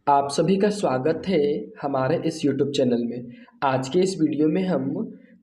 आप सभी का स्वागत है हमारे इस YouTube चैनल में। आज के इस वीडियो में हम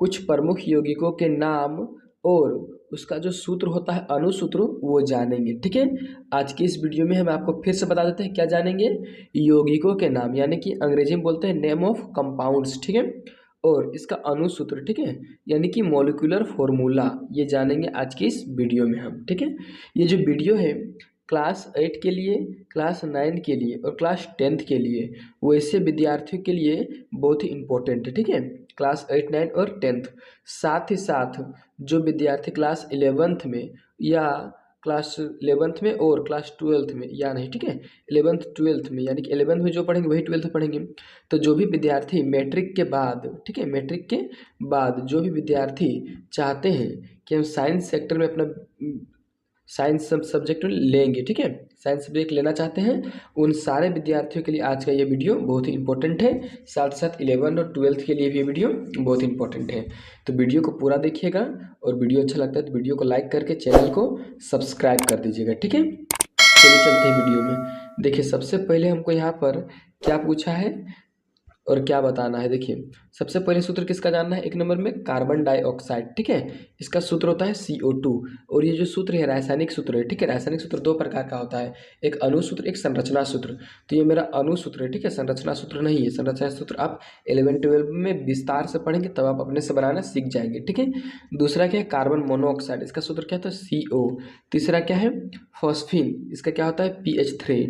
कुछ प्रमुख यौगिकों के नाम और उसका जो सूत्र होता है अनुसूत्र वो जानेंगे। ठीक है, आज की इस वीडियो में हम आपको फिर से बता देते हैं क्या जानेंगे। यौगिकों के नाम यानी कि अंग्रेजी में बोलते हैं नेम ऑफ कंपाउंड्स। ठीक है, और इसका अनुसूत्र, ठीक है, यानी कि मॉलिक्यूलर फॉर्मूला, ये जानेंगे आज की इस वीडियो में हम। ठीक है, ये जो वीडियो है क्लास 8 के लिए, क्लास 9 के लिए और क्लास 10th के लिए, वैसे विद्यार्थियों के लिए बहुत ही इम्पोर्टेंट है। ठीक है, क्लास 8, 9 और 10th। साथ ही साथ जो विद्यार्थी क्लास 11th में या क्लास 11th में और क्लास 12th में या नहीं, ठीक है, 11th 12th में, यानी कि 11th में जो पढ़ेंगे वही 12th में पढ़ेंगे। तो जो भी विद्यार्थी मैट्रिक के बाद, ठीक है, मैट्रिक के बाद जो भी विद्यार्थी चाहते हैं कि हम साइंस सेक्टर में अपना साइंस सब्जेक्ट लेंगे, ठीक है, साइंस सब्जेक्ट लेना चाहते हैं, उन सारे विद्यार्थियों के लिए आज का ये वीडियो बहुत ही इंपॉर्टेंट है। साथ साथ 11 और 12th के लिए भी ये वीडियो बहुत ही इंपॉर्टेंट है। तो वीडियो को पूरा देखिएगा और वीडियो अच्छा लगता है तो वीडियो को लाइक करके चैनल को सब्सक्राइब कर दीजिएगा। ठीक है, चलिए चलते हैं वीडियो में। देखिए, सबसे पहले हमको यहाँ पर क्या पूछा है और क्या बताना है। देखिए, सबसे पहले सूत्र किसका जानना है। एक नंबर में कार्बन डाइऑक्साइड, ठीक है, इसका सूत्र होता है CO2। और ये जो सूत्र है रासायनिक सूत्र है। ठीक है, रासायनिक सूत्र दो प्रकार का होता है, एक अनुसूत्र, एक संरचना सूत्र। तो ये मेरा अनुसूत्र है, ठीक है, संरचना सूत्र नहीं है। संरचना सूत्र आप 11-12 में विस्तार से पढ़ेंगे तब आप अपने से बनाना सीख जाएंगे। ठीक है, दूसरा क्या है, कार्बन मोनोऑक्साइड, इसका सूत्र क्या होता है, CO। तीसरा क्या है, फॉस्फीन, इसका क्या होता है, PH3।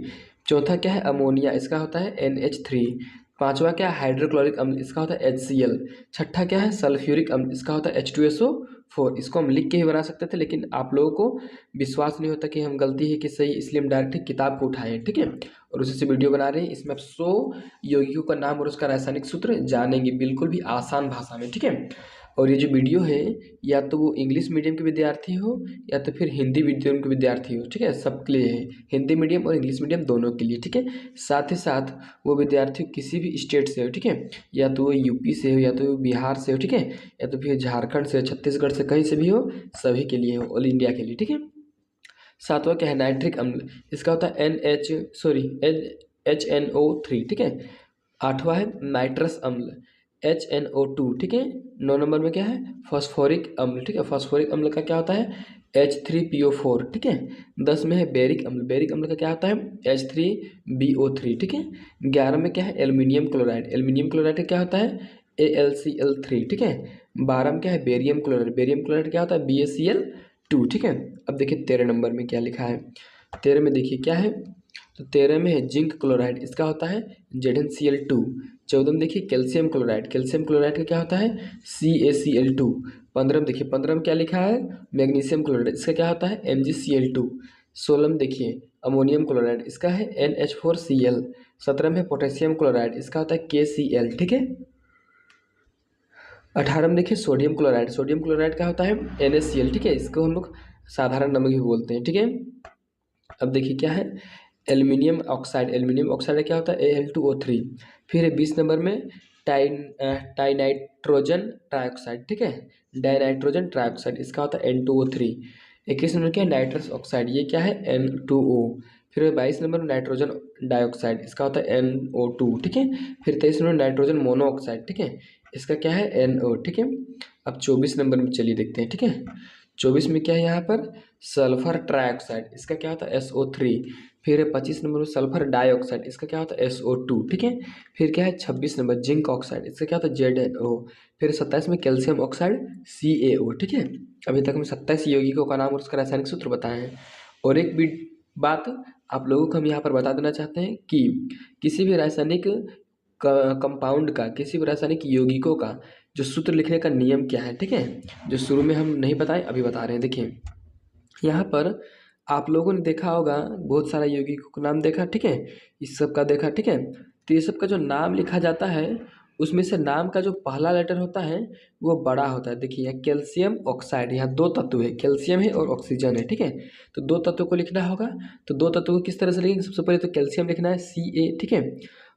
चौथा क्या है, अमोनिया, इसका होता है NH3। पांचवा क्या है, हाइड्रोक्लोरिक अम्ल, इसका होता है HCl। छठा क्या है, सल्फ्यूरिक अम्ल, इसका होता है H2SO4। इसको हम लिख के ही बना सकते थे लेकिन आप लोगों को विश्वास नहीं होता कि हम गलती है कि सही, इसलिए हम डायरेक्ट किताब को उठाए। ठीक है, और उसी से वीडियो बना रहे हैं। इसमें आप 100 यौगिकों का नाम और उसका रासायनिक सूत्र जानेंगे, बिल्कुल भी आसान भाषा में। ठीक है, और ये जो वीडियो है या तो वो इंग्लिश मीडियम के विद्यार्थी हो या तो फिर हिंदी मीडियम के विद्यार्थी हो, ठीक है, सबके लिए है, हिंदी मीडियम और इंग्लिश मीडियम दोनों के लिए। ठीक है, साथ ही साथ वो विद्यार्थी किसी भी स्टेट से हो, ठीक है, या तो वो यूपी से हो या तो वो बिहार से हो, ठीक है, या तो फिर झारखंड से, छत्तीसगढ़ से, कहीं से भी हो, सभी के लिए हो, ऑल इंडिया के लिए। ठीक है, सातवां क्या है, नाइट्रिक अम्ल, इसका होता है HNO3। ठीक है, आठवां है नाइट्रस अम्ल, HNO2। ठीक है, 9 नंबर में क्या है, फॉस्फोरिक अम्ल। ठीक है, फॉस्फोरिक अम्ल का क्या होता है, H3PO4। ठीक है, 10 में है बेरिक अम्ल, बेरिक अम्ल का क्या होता है, H3BO3। ठीक है, 11 में क्या है, एल्यूमिनियम क्लोराइड, एल्यूमिनियम क्लोराइड का क्या होता है, AlCl3। ठीक है, 12 में क्या है, बेरियम क्लोराइड, बेरियम क्लोराइड क्या होता है, BaCl2। ठीक है, अब देखिए 13 नंबर में क्या लिखा है। 13 में देखिए क्या है, तो 13 में है जिंक क्लोराइड, इसका होता है ZnCl2। 14 में देखिए कैल्शियम क्लोराइड, कैल्शियम क्लोराइड का क्या होता है, CaCl2। 15 में देखिए, 15 में क्या लिखा है, मैग्नीशियम क्लोराइड, इसका क्या होता है, MgCl2। 16 में देखिए अमोनियम क्लोराइड, इसका है NH4Cl। 17 में पोटेशियम क्लोराइड, इसका होता है KCl। ठीक है, 18 में देखिए सोडियम क्लोराइड, सोडियम क्लोराइड का होता है NaCl। ठीक है, इसको हम लोग साधारण नमक भी बोलते हैं। ठीक है, अब देखिए क्या है, एल्यूमिनियम ऑक्साइड, एल्यूमिनियम ऑक्साइड क्या होता है, Al2O3। फिर है 20 नंबर में डाइनाइट्रोजन ट्राइऑक्साइड। ठीक है, डाइनाइट्रोजन ट्राइऑक्साइड, इसका होता है N2O3। 21 नंबर क्या है, नाइट्रस ऑक्साइड, ये क्या है, N2O। फिर 22 नंबर में नाइट्रोजन डाइऑक्साइड, इसका होता है NO2। ठीक है, फिर 23 नंबर नाइट्रोजन मोनोऑक्साइड, ठीक है, इसका क्या है, NO। ठीक है, अब 24 नंबर में चलिए देखते हैं। ठीक है, 24 में क्या है यहाँ पर, सल्फर ट्राइऑक्साइड, इसका क्या होता है, SO3। फिर 25 नंबर में सल्फर डाइऑक्साइड, इसका क्या होता है, SO2। ठीक है, फिर क्या है 26 नंबर जिंक ऑक्साइड, इसका क्या होता है, ZnO। फिर 27 में कैल्शियम ऑक्साइड, CaO। ठीक है, अभी तक हम 27 यौगिकों का नाम और उसका रासायनिक सूत्र बताए हैं। और एक भी बात आप लोगों को हम यहाँ पर बता देना चाहते हैं कि किसी भी रासायनिक कंपाउंड का, किसी भी रासायनिक यौगिकों का जो सूत्र लिखने का नियम क्या है, ठीक है, जो शुरू में हम नहीं बताए अभी बता रहे हैं। देखिए, यहाँ पर आप लोगों ने देखा होगा बहुत सारा यौगिकों का नाम देखा, ठीक है, इस सब का देखा। ठीक है, तो ये सब का जो नाम लिखा जाता है उसमें से नाम का जो पहला लेटर होता है वो बड़ा होता है। देखिए यहाँ कैल्शियम ऑक्साइड, यहाँ दो तत्व है, कैल्शियम है और ऑक्सीजन है। ठीक है, तो दो तत्वों को लिखना होगा, तो दो तत्वों को किस तरह से लिखेंगे, सबसे पहले तो कैल्शियम लिखना है Ca। ठीक है,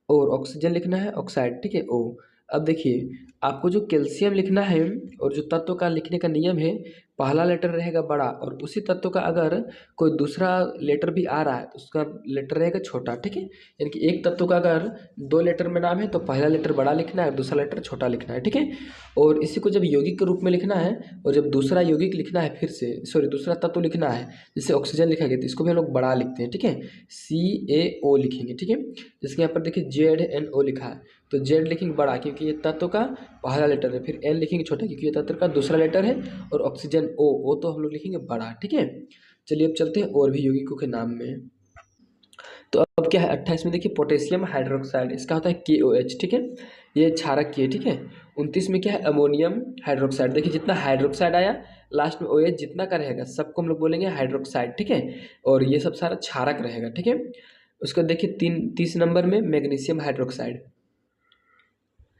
और ऑक्सीजन लिखना है ऑक्साइड। ठीक है, O। अब देखिए आपको जो कैल्शियम लिखना है और जो तत्व का लिखने का नियम है पहला लेटर रहेगा बड़ा और उसी तत्व का अगर कोई दूसरा लेटर भी आ रहा है तो उसका लेटर रहेगा छोटा, ठीक है। यानी कि एक तत्व का अगर दो लेटर में नाम है तो पहला लेटर बड़ा लिखना है, दूसरा लेटर छोटा लिखना है, ठीक है। और इसी को जब यौगिक के रूप में लिखना है और जब दूसरा यौगिक लिखना है फिर से दूसरा तत्व लिखना है, जैसे ऑक्सीजन लिखा गया तो इसको भी हम लोग बड़ा लिखते हैं, ठीक है। CaO लिखेंगे, ठीक है। जैसे यहाँ पर देखिए ZNO लिखा है तो जेड लिखेंगे बड़ा क्योंकि ये तत्व का पहला लेटर है, फिर N लिखेंगे छोटा क्योंकि ये तत्व का दूसरा लेटर है, और ऑक्सीजन O तो हम लोग लिखेंगे बड़ा, ठीक है। चलिए अब चलते हैं और भी यौगिकों के नाम में। तो अब क्या है 28 में देखिए पोटेशियम हाइड्रोक्साइड, इसका होता है KOH, ठीक है। ये क्षारक की है, ठीक है। 29 में क्या है अमोनियम हाइड्रोक्साइड, देखिए जितना हाइड्रोक्साइड आया लास्ट में OH जितना का रहेगा सबको हम लोग बोलेंगे हाइड्रोक्साइड, ठीक है। और ये सब सारा क्षारक रहेगा, ठीक है। उसको देखिए 30 नंबर में मैग्नीशियम हाइड्रोक्साइड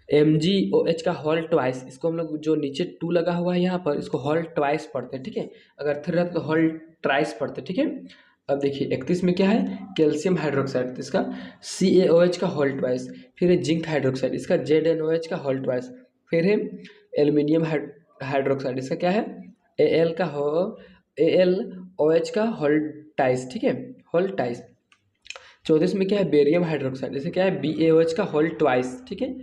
MgOH का होल ट्वाइस, इसको हम लोग जो नीचे 2 लगा हुआ है यहाँ पर इसको होल ट्वाइस पढ़ते हैं, ठीक है। अगर 3 रहता तो होल ट्राइस पढ़ते, ठीक है। अब देखिए 31 में क्या है कैल्शियम हाइड्रोक्साइड, तो इसका CaOH का होल ट्वाइस, फिर है जिंक हाइड्रोक्साइड, इसका ZnOH का होल ट्वाइस, फिर है एल्यूमिनियम हाइड्रोक्साइड, इसका क्या है AlOH का होल टाइस, ठीक है, होल टाइस। 34 में क्या है बेरियम हाइड्रोक्साइड, जैसे क्या है BaOH का होल ट्वाइस, ठीक है।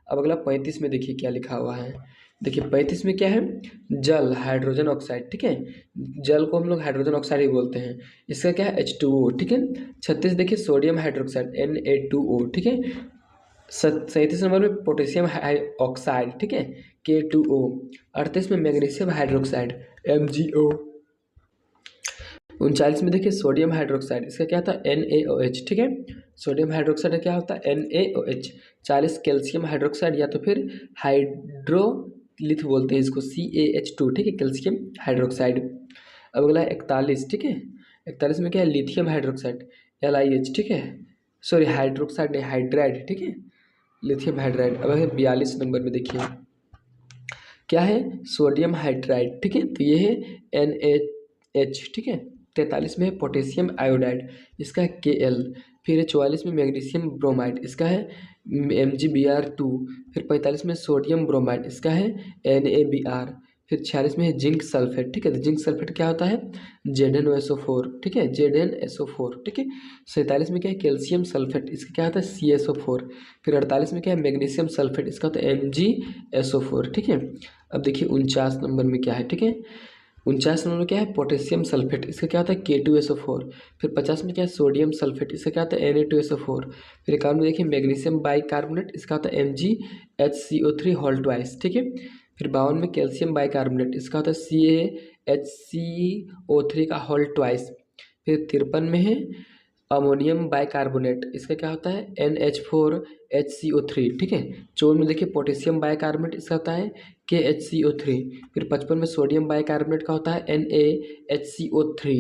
अब अगला 35 में देखिए क्या लिखा हुआ है, देखिए 35 में क्या है जल हाइड्रोजन ऑक्साइड, ठीक है। जल को हम लोग हाइड्रोजन ऑक्साइड ही बोलते हैं, इसका क्या है H2O, ठीक है। 36 देखिए सोडियम हाइड्रोक्साइड Na2O, ठीक है। 37 नंबर में पोटेशियम ऑक्साइड, ठीक है, K2O। 38 में मैग्नीशियम हाइड्रोक्साइड MgO। 39 में देखिए सोडियम हाइड्रोक्साइड, इसका क्या होता है NaOH, ठीक है। सोडियम हाइड्रोक्साइड का क्या होता है NaOH। 40 कैल्शियम हाइड्रोक्साइड या तो फिर हाइड्रोलिथ बोलते हैं इसको CaH2, ठीक है, कैल्शियम हाइड्रोक्साइड। अब अगला 41, ठीक है। 41 में क्या है लिथियम हाइड्रोक्साइड LiH, ठीक है। सॉरी हाइड्रोक्साइड नहीं हाइड्राइड, ठीक है, लिथियम हाइड्राइड। अब 42 नंबर में देखिए क्या है सोडियम हाइड्राइड, ठीक है, तो ये है NaH, ठीक है। 43 में है पोटेशियम आयोडाइड, इसका है Kl। फिर है 44 में मैग्नीशियम ब्रोमाइड, इसका है MgBr2। फिर 45 में सोडियम ब्रोमाइड, इसका है NaBr। फिर 46 में है जिंक सल्फेट, ठीक है, तो जिंक सल्फेट क्या होता है ZnSO4, ठीक है, ZnSO4, ठीक है। 47 में क्या है कैल्शियम सल्फेट, इसका क्या होता है CSO4। फिर 48 में क्या है मैग्नीशियम सल्फेट, इसका होता है MgSO4, ठीक है। अब देखिए 49 नंबर में क्या है, ठीक है। 49 नंबर में क्या है पोटेशियम सल्फेट, इसका क्या होता है K2SO4। फिर 50 में क्या है सोडियम सल्फेट, इसका क्या होता है Na2SO4। फिर 51 में देखिए मैग्नीशियम बाइकार्बोनेट, इसका होता है MgHCO3 होल ट्वाइस, ठीक है। फिर 52 में कैल्शियम बाइकार्बोनेट, इसका होता है CaHCO3 का होल ट्वाइस। फिर 53 में है अमोनियम बाइकार्बोनेट, इसका क्या होता है NH4HCO3, ठीक है। 54 में देखिए पोटेशियम बाइकार्बोनेट, इसका होता है KHCO3। फिर 55 में सोडियम बाइकार्बोनेट का होता है NaHCO3।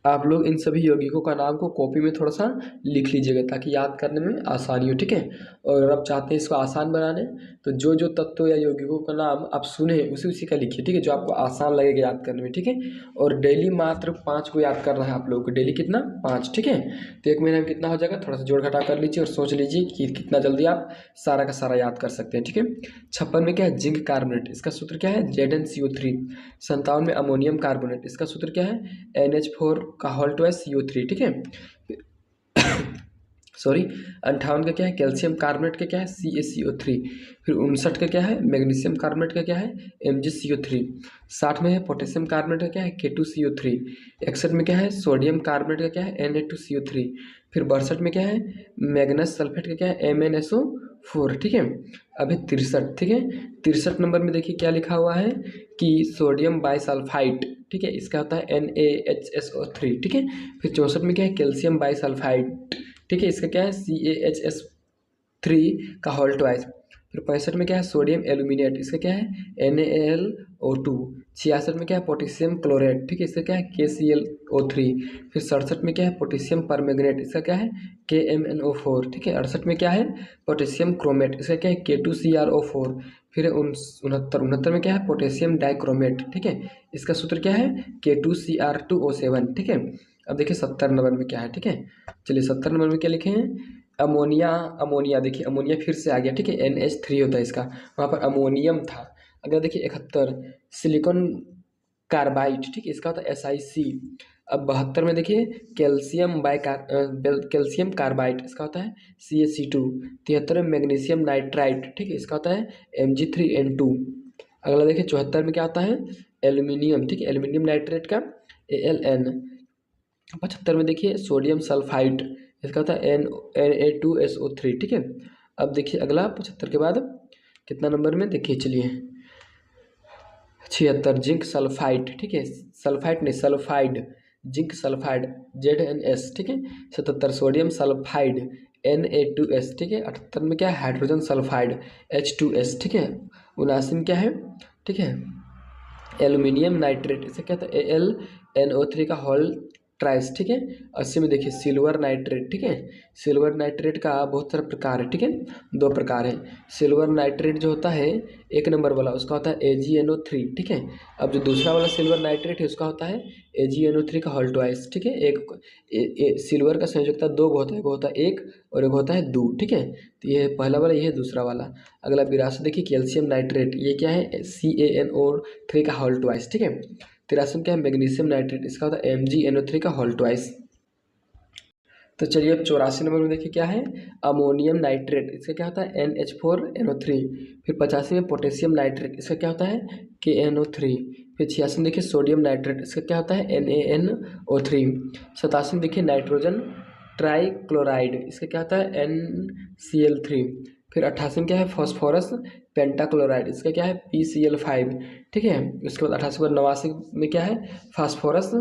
आप लोग इन सभी यौगिकों का नाम को कॉपी में थोड़ा सा लिख लीजिएगा ताकि याद करने में आसानी हो, ठीक है। और अगर आप चाहते हैं इसको आसान बनाने तो जो जो तत्व या यौगिकों का नाम आप सुने उसी उसी का लिखिए, ठीक है, जो आपको आसान लगेगा याद करने में, ठीक है। और डेली मात्र 5 को याद करना है आप लोगों को, डेली कितना 5, ठीक है। तो एक महीने में कितना हो जाएगा थोड़ा सा जोड़ घटा कर लीजिए और सोच लीजिए कि कितना जल्दी आप सारा का सारा याद कर सकते हैं, ठीक है। 56 में क्या है जिंक कार्बोनेट, इसका सूत्र क्या है ZnCO3। 57 में अमोनियम कार्बोनेट, इसका सूत्र क्या है NH4 का होल ट्वाइस CO3, ठीक है। सॉरी 58 का क्या है कैल्शियम कार्बोनेट का क्या है CaCO3। फिर 59 का क्या है मैग्नीशियम कार्बोनेट का क्या है MgCO3। 60 में है पोटेशियम कार्बोनेट का क्या है K2CO3। 61 में क्या है सोडियम कार्बोनेट का क्या है Na2CO3। फिर 62 में क्या है मैग्नस सल्फेट का क्या है MnSO4, ठीक है। अभी 63, ठीक है। 63 नंबर में देखिए क्या लिखा हुआ है कि सोडियम बाइसल्फाइड, ठीक है, इसका होता है NaHSO3, ठीक है। फिर 64 में क्या है कैल्शियम बाइसल्फाइड, ठीक है, इसका क्या है CaHS3 का होल ट्वाइस। फिर 65 में क्या है सोडियम एल्यूमिनेट, इसका क्या है NaLO2। 66 में क्या है पोटेशियम क्लोराइड, ठीक है, इसका क्या है KClO3। फिर 67 में क्या है पोटेशियम परमैंगनेट, इसका क्या है KMnO4, ठीक है। 68 में क्या है पोटेशियम क्रोमेट, इसका क्या है K2CrO4। फिर 69 में क्या है पोटेशियम डाइक्रोमेट, ठीक है, इसका सूत्र क्या है K2Cr2O7, ठीक है। अब देखिए 70 नंबर में क्या है, ठीक है। चलिए 70 नंबर में क्या लिखे हैं अमोनिया। अमोनिया देखिए अमोनिया फिर से आ गया, ठीक है, NH3 होता है इसका, वहाँ पर अमोनियम था अगला देखिए 71 सिलिकॉन कार्बाइड, ठीक है, इसका होता है SiC। अब 72 में देखिए कैल्शियम कार्बाइड, इसका होता है CaC2। 73 में मैग्नीशियम नाइट्राइड, ठीक है, इसका होता है Mg3N2। अगला देखिए 74 में क्या होता है एल्यूमिनियम, ठीक है, एल्यूमिनियम नाइट्रेट का AlN। 75 में देखिए सोडियम सल्फाइड, इसका होता है Na2SO3, ठीक है। अब देखिए अगला 75 के बाद कितना नंबर में देखिए चलिए 76 जिंक सल्फाइड, ठीक है, सल्फाइड नहीं सल्फाइड, जिंक सल्फाइड ZnS, ठीक है। 77 सोडियम सल्फाइड Na2S, ठीक है। 78 में क्या है हाइड्रोजन सल्फाइड H2S, ठीक है। 79 में क्या है, ठीक है, एल्यूमिनियम नाइट्रेट, इसे क्या होता है AlNO3 का होल ट्राइस, ठीक है। 80 में देखिए सिल्वर नाइट्रेट, ठीक है, सिल्वर नाइट्रेट का बहुत सारा प्रकार है, ठीक है, 2 प्रकार है। सिल्वर नाइट्रेट जो होता है 1 नंबर वाला उसका होता है AgNO3, ठीक है। अब जो दूसरा वाला सिल्वर नाइट्रेट है उसका होता है AgNO3 का होल ट्वाइस, ठीक है। सिल्वर का संयोजकता 2 होता है, एक होता है 1 और एक होता है 2, ठीक है। तो ये पहला वाला, ये है दूसरा वाला। अगला 82 देखिए कैल्शियम नाइट्रेट, ये क्या है CaNO3 का होल ट्वाइस, ठीक है। 83 में क्या है मैग्नीशियम नाइट्रेट, इसका होता है MgNO3 का होल ट्वाइस। तो चलिए अब 84 नंबर में देखिए क्या है अमोनियम नाइट्रेट, इसका क्या होता है NH4NO3। फिर 85 में पोटेशियम नाइट्रेट, इसका क्या होता है KNO3। फिर 86 में देखिए सोडियम नाइट्रेट, इसका क्या होता है NaNO3। 87 में देखिए नाइट्रोजन ट्राइक्लोराइड, इसका क्या होता है NCl3। फिर 88 में क्या है फॉस्फोरस पेंटाक्लोराइड, इसका क्या है PCl5, ठीक है। उसके बाद 88 पर 89 में क्या है फास्फोरस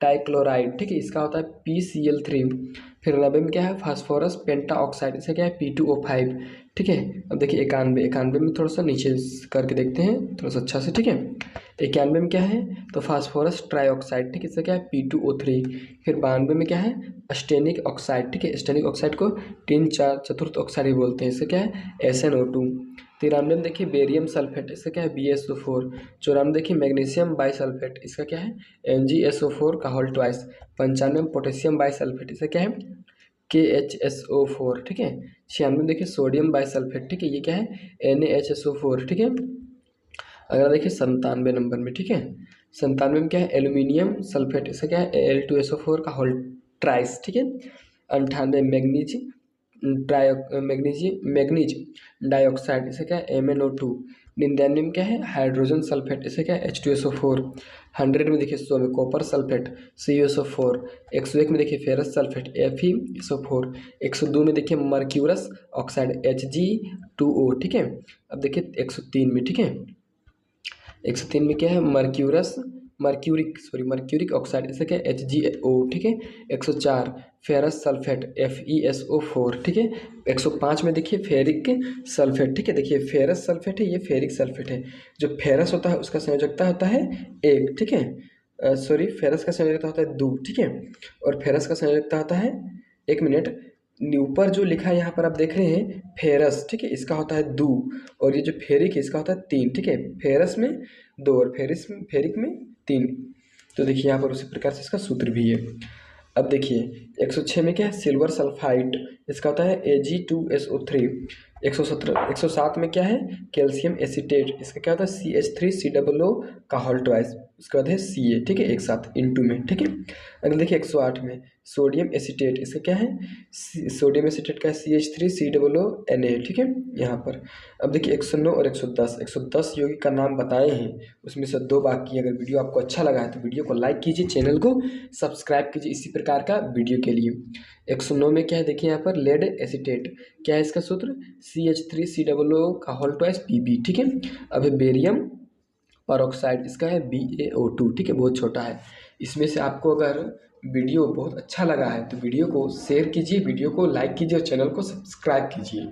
टाइक्लोराइड, ठीक है, इसका होता है PCl3। फिर 90 में क्या है फास्फोरस पेंटा ऑक्साइड, इसका क्या है P2O5, ठीक है। अब देखिए 91 में थोड़ा सा नीचे करके देखते हैं थोड़ा सा अच्छा से, ठीक है। 91 में क्या है तो फास्फोरस ट्राईऑक्साइड, ठीक है, इसका क्या है P2O3। फिर 92 में क्या है स्टेनिक ऑक्साइड, ठीक है, स्टेनिक ऑक्साइड को 3 4 चतुर्थ ऑक्साइड भी बोलते हैं, इसका क्या है SnO2। 93 में देखिए बेरियम सल्फेट, इसका क्या है BSO4। 94 में देखिए मैग्नीशियम बाइसल्फेट, इसका क्या है MgSO4 का होल ट्वाइस। 95 में पोटेशियम बाइसल्फेट, इसका क्या है KHSO4, ठीक है। 96 में देखिए सोडियम बाइसल्फेट, ठीक है, ये क्या है NaHSO4, ठीक है। अगर देखिए 97 नंबर में, ठीक है, 97 में क्या है एल्यूमिनियम सल्फेट, इसका क्या है Al2SO4 का होल ट्राइस, ठीक है। 98 मैग्नीज डाइऑक्साइड, इसे क्या है MnO2। 99 में क्या है हाइड्रोजन सल्फेट, इसे क्या है H2SO4। 100 में देखिए 100 में कॉपर सल्फेट CuSO4। 101 में देखिए फेरस सल्फेट FeSO4। 102 में देखिए मर्क्यूरस ऑक्साइड Hg2O, ठीक है। अब देखिए 103 में, ठीक है, 103 में क्या है मर्क्यूरिक ऑक्साइड, इसे क्या है HgO, ठीक है। 104 फेरस सल्फेट FeSO4, ठीक है। 105 में देखिए फेरिक सल्फेट, ठीक है, देखिए फेरस सल्फेट है, ये फेरिक सल्फेट है। जो फेरस होता है उसका संयोजकता होता है 1, ठीक है, फेरस का संयोजकता होता है 2, ठीक है, और फेरस का संयोजकता होता है 1 मिनट, ऊपर जो लिखा है यहाँ पर आप देख रहे हैं फेरस, ठीक है, इसका होता है 2, और ये जो फेरिक है इसका होता है 3, ठीक है। फेरस में 2 और फेरिक में 3। तो देखिए यहाँ पर उसी प्रकार से इसका सूत्र भी है। अब देखिए 106 में क्या है सिल्वर सल्फाइड, इसका होता है Ag2SO3। 107 में क्या है कैल्शियम एसीटेट, इसका क्या होता है CH3COO का होल ट्वाइस, उसके बाद है Ca, ठीक है, एक साथ इनटू में, ठीक है। अगर देखिए 108 में सोडियम एसीटेट, इसका क्या है सोडियम एसीटेट का CH3COO Na, ठीक है, यहाँ पर। अब देखिए 109 और 110 यौगिक का नाम बताए हैं, उसमें से 2 बाकी। अगर वीडियो आपको अच्छा लगा है तो वीडियो को लाइक कीजिए, चैनल को सब्सक्राइब कीजिए इसी प्रकार का वीडियो के लिए। 109 में क्या है देखिए यहाँ पर लेड एसीटेट, क्या है इसका सूत्र CH3COO का होल ट्वाइस Pb, ठीक है। अब बेरियम परऑक्साइड, इसका है BaO2, ठीक है, बहुत छोटा है। इसमें से आपको अगर वीडियो बहुत अच्छा लगा है तो वीडियो को शेयर कीजिए, वीडियो को लाइक कीजिए और चैनल को सब्सक्राइब कीजिए।